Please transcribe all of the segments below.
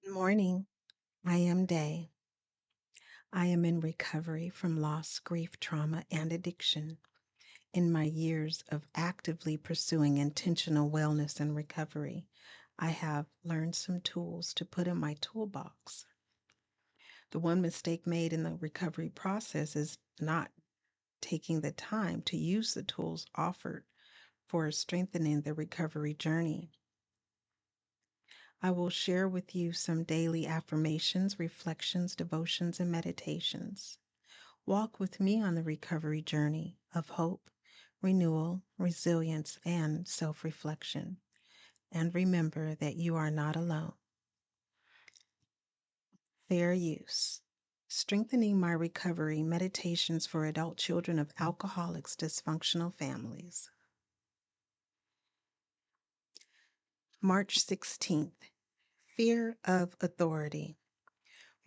Good morning. I am Day. I am in recovery from loss, grief, trauma, and addiction. In my years of actively pursuing intentional wellness and recovery, I have learned some tools to put in my toolbox. The one mistake made in the recovery process is not taking the time to use the tools offered for strengthening the recovery journey. I will share with you some daily affirmations, reflections, devotions, and meditations. Walk with me on the recovery journey of hope, renewal, resilience, and self reflection. And remember that you are not alone. Fair use. Strengthening my recovery meditations for adult children of alcoholics, dysfunctional families. March 16th. Fear of authority.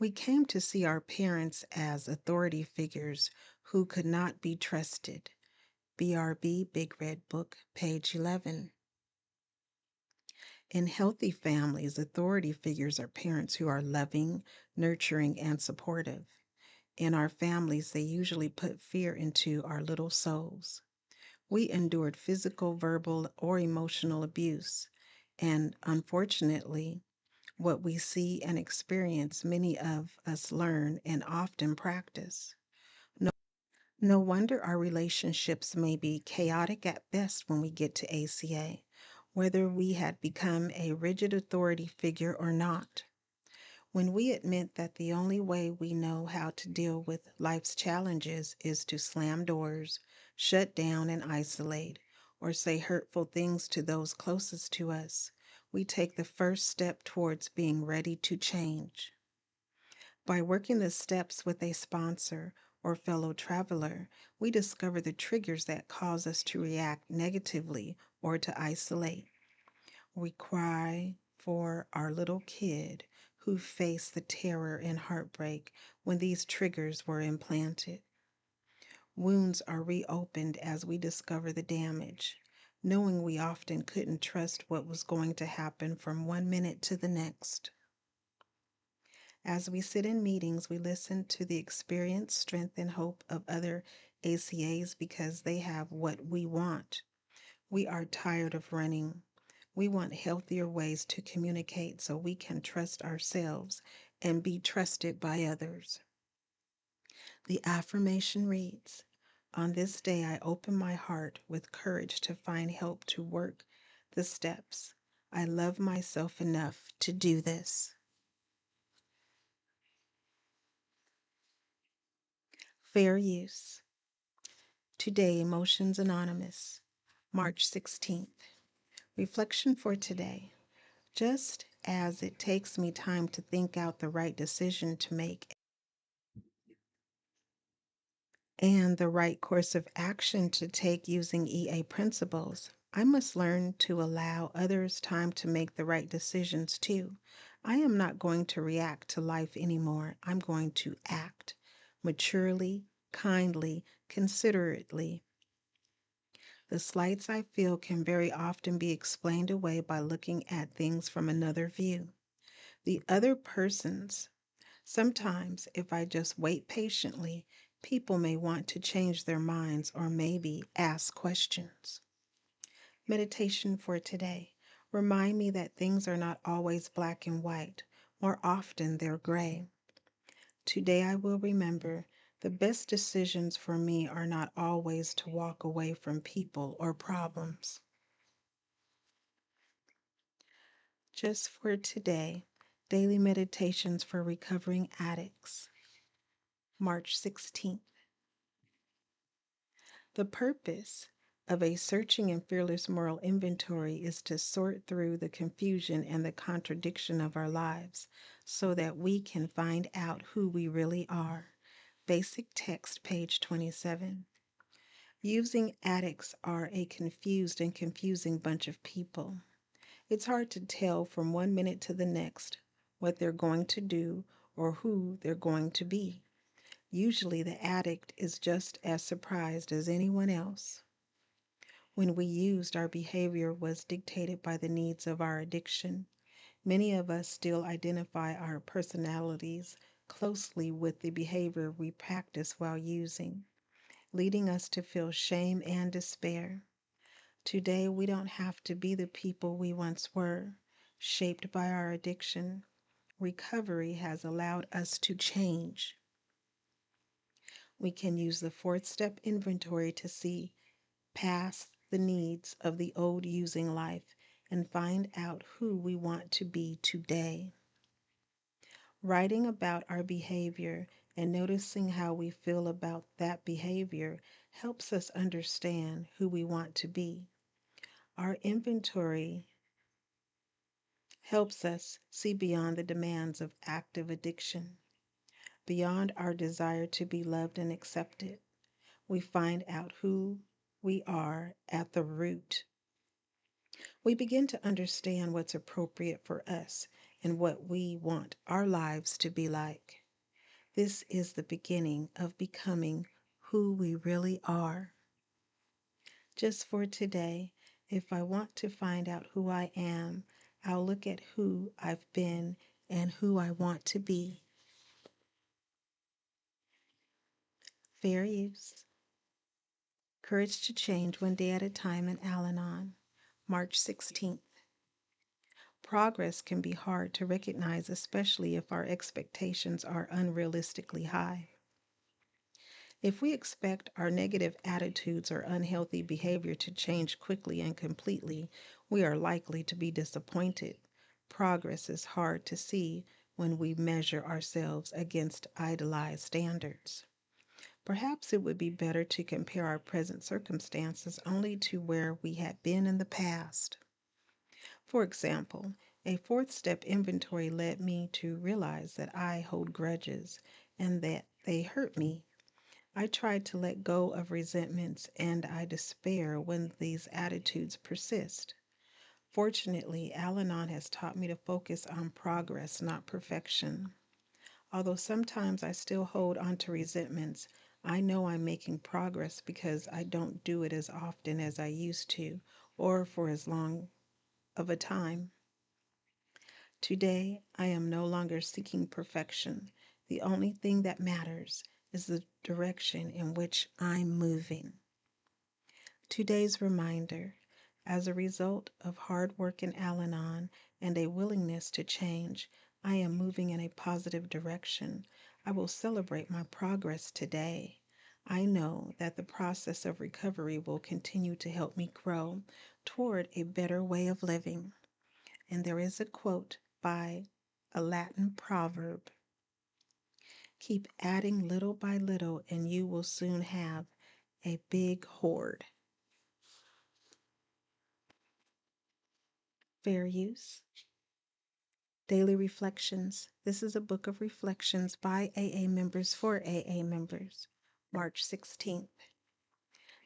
We came to see our parents as authority figures who could not be trusted. BRB, Big Red Book, page 11. In healthy families, authority figures are parents who are loving, nurturing, and supportive. In our families, they usually put fear into our little souls. We endured physical, verbal, or emotional abuse, and unfortunately, what we see and experience, many of us learn and often practice. No wonder our relationships may be chaotic at best when we get to ACA, whether we had become a rigid authority figure or not. When we admit that the only way we know how to deal with life's challenges is to slam doors, shut down and isolate, or say hurtful things to those closest to us, we take the first step towards being ready to change. By working the steps with a sponsor or fellow traveler, we discover the triggers that cause us to react negatively or to isolate. We cry for our little kid who faced the terror and heartbreak when these triggers were implanted. Wounds are reopened as we discover the damage, knowing we often couldn't trust what was going to happen from one minute to the next. As we sit in meetings, we listen to the experience, strength, and hope of other ACAs because they have what we want. We are tired of running. We want healthier ways to communicate so we can trust ourselves and be trusted by others. The affirmation reads, "On this day, I open my heart with courage to find help to work the steps. I love myself enough to do this." Fair use. Today, Emotions Anonymous, March 16th. Reflection for today. Just as it takes me time to think out the right decision to make and the right course of action to take using EA principles, I must learn to allow others time to make the right decisions too. I am not going to react to life anymore. I'm going to act maturely, kindly, considerately. The slights I feel can very often be explained away by looking at things from another view. The other person's. Sometimes, if I just wait patiently, people may want to change their minds or maybe ask questions. Meditation for today. Remind me that things are not always black and white. More often, they're gray. Today I will remember the best decisions for me are not always to walk away from people or problems. Just for today, daily meditations for recovering addicts. March 16th. The purpose of a searching and fearless moral inventory is to sort through the confusion and the contradiction of our lives so that we can find out who we really are. Basic text, page 27. Using addicts are a confused and confusing bunch of people. It's hard to tell from one minute to the next what they're going to do or who they're going to be. Usually the addict is just as surprised as anyone else. When we used, our behavior was dictated by the needs of our addiction. Many of us still identify our personalities closely with the behavior we practice while using, leading us to feel shame and despair. Today, we don't have to be the people we once were, shaped by our addiction. Recovery has allowed us to change. We can use the fourth step inventory to see past the needs of the old using life and find out who we want to be today. Writing about our behavior and noticing how we feel about that behavior helps us understand who we want to be. Our inventory helps us see beyond the demands of active addiction, beyond our desire to be loved and accepted. We find out who we are at the root. We begin to understand what's appropriate for us and what we want our lives to be like. This is the beginning of becoming who we really are. Just for today, if I want to find out who I am, I'll look at who I've been and who I want to be. Fair use. Courage to Change One Day at a Time in Al Anon, March 16th. Progress can be hard to recognize, especially if our expectations are unrealistically high. If we expect our negative attitudes or unhealthy behavior to change quickly and completely, we are likely to be disappointed. Progress is hard to see when we measure ourselves against idealized standards. Perhaps it would be better to compare our present circumstances only to where we had been in the past. For example, a fourth step inventory led me to realize that I hold grudges and that they hurt me. I try to let go of resentments and I despair when these attitudes persist. Fortunately, Al Anon has taught me to focus on progress, not perfection. Although sometimes I still hold on to resentments, I know I'm making progress because I don't do it as often as I used to or for as long of a time. Today, I am no longer seeking perfection. The only thing that matters is the direction in which I'm moving. Today's reminder: as a result of hard work in Al Anon and a willingness to change, I am moving in a positive direction. I will celebrate my progress today. I know that the process of recovery will continue to help me grow toward a better way of living. And there is a quote by a Latin proverb: keep adding little by little, and you will soon have a big hoard. Fair use. Daily Reflections. This is a book of reflections by AA members for AA members. March 16th.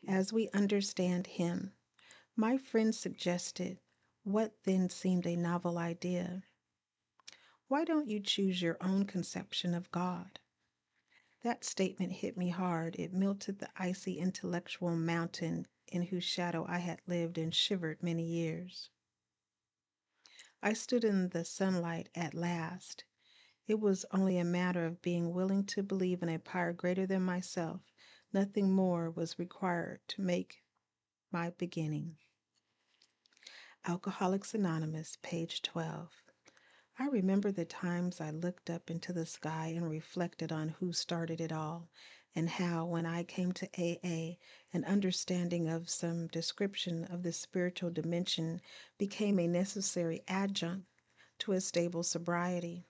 As we understand Him, my friend suggested what then seemed a novel idea. Why don't you choose your own conception of God? That statement hit me hard. It melted the icy intellectual mountain in whose shadow I had lived and shivered many years. I stood in the sunlight at last. It was only a matter of being willing to believe in a power greater than myself. Nothing more was required to make my beginning. Alcoholics Anonymous, page 12. I remember the times I looked up into the sky and reflected on who started it all, and how, when I came to AA, an understanding of some description of the spiritual dimension became a necessary adjunct to a stable sobriety.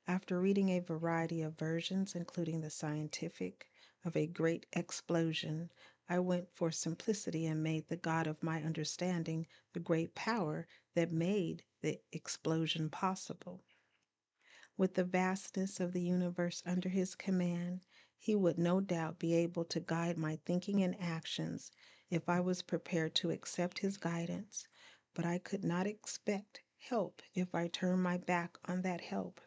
After reading a variety of versions, including the scientific, of a great explosion, I went for simplicity and made the God of my understanding the great power that made the explosion possible. With the vastness of the universe under his command, he would no doubt be able to guide my thinking and actions if I was prepared to accept his guidance, but I could not expect help if I turned my back on that help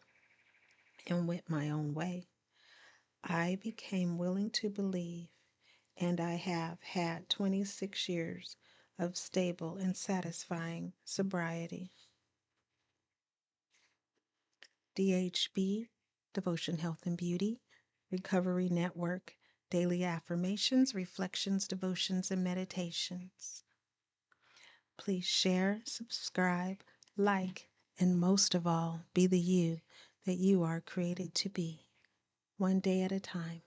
and went my own way. I became willing to believe, and I have had 26 years of stable and satisfying sobriety. DHB, Devotion, Health, and Beauty, Recovery Network, Daily Affirmations, Reflections, Devotions, and Meditations. Please share, subscribe, like, and most of all, be the you that you are created to be, one day at a time.